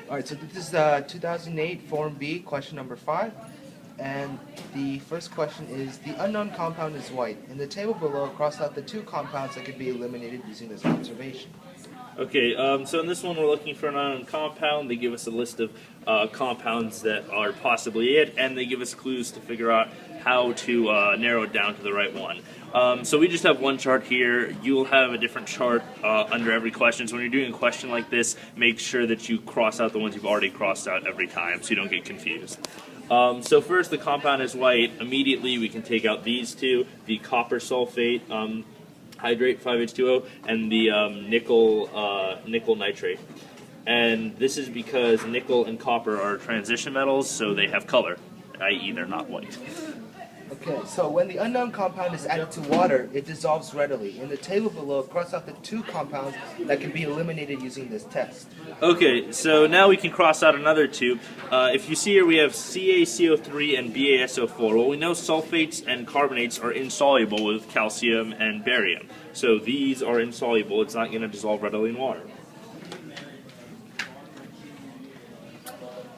Alright, so this is 2008 Form B, question number 5. And the first question is, the unknown compound is white. In the table below, cross out the two compounds that could be eliminated using this observation. Okay, so in this one we're looking for an unknown compound. They give us a list of compounds that are possibly it, and they give us clues to figure out how to narrow it down to the right one. So we just have one chart here. You'll have a different chart under every question. So when you're doing a question like this, make sure that you cross out the ones you've already crossed out every time so you don't get confused. So first, the compound is white. Immediately we can take out these two, the copper sulfate hydrate 5H2O and the nickel nitrate. And this is because nickel and copper are transition metals, so they have color, i.e. they're not white. Okay, so when the unknown compound is added to water, it dissolves readily. In the table below, cross out the two compounds that can be eliminated using this test. Okay, so now we can cross out another two. If you see here, we have CaCO3 and BaSO4. Well, we know sulfates and carbonates are insoluble with calcium and barium. So these are insoluble. It's not going to dissolve readily in water.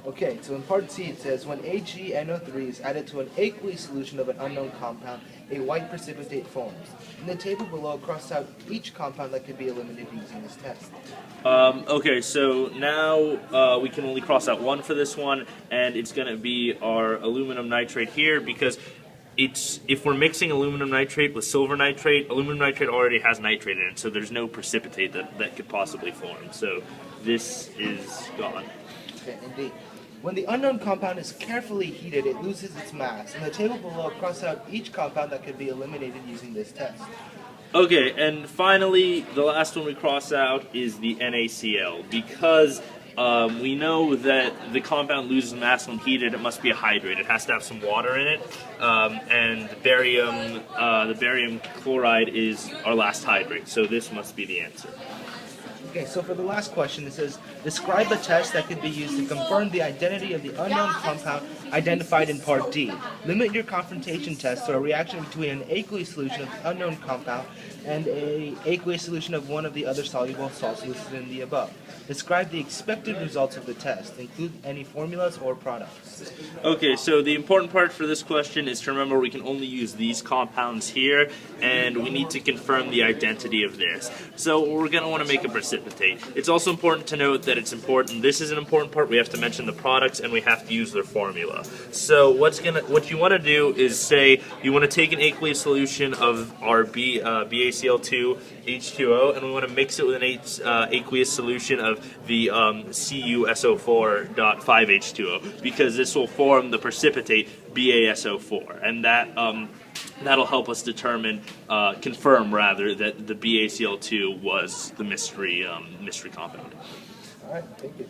Okay, so in part C it says, when AgNO3 is added to an aqueous solution of an unknown compound, a white precipitate forms. In the table below, cross out each compound that could be eliminated using this test. Okay, so now we can only cross out one for this one, and it's going to be our aluminum nitrate here, because if we're mixing aluminum nitrate with silver nitrate, aluminum nitrate already has nitrate in it, so there's no precipitate that could possibly form. So this is gone. Okay, indeed. When the unknown compound is carefully heated, it loses its mass. In the table below, cross out each compound that could be eliminated using this test. Okay, and finally, the last one we cross out is the NaCl. Because we know that the compound loses mass when heated, it must be a hydrate. It has to have some water in it, and the barium chloride is our last hydrate, so this must be the answer. Okay, so for the last question, it says, describe a test that could be used to confirm the identity of the unknown compound identified in part D. Limit your confrontation test to a reaction between an aqueous solution of the unknown compound and an aqueous solution of one of the other soluble salts listed in the above. Describe the expected results of the test. Include any formulas or products. Okay, so the important part for this question is to remember we can only use these compounds here, and we need to confirm the identity of this. So we're going to want to make a precipitate. It's also important to note that this is an important part. We have to mention the products, and we have to use their formula. So what you want to do is say you want to take an aqueous solution of our BaCl2 H2O, and we want to mix it with an aqueous solution of the CuSO4.5H2O, because this will form the precipitate BaSO4, and that'll help us confirm rather, that the BaCl2 was the mystery compound. All right, thank you.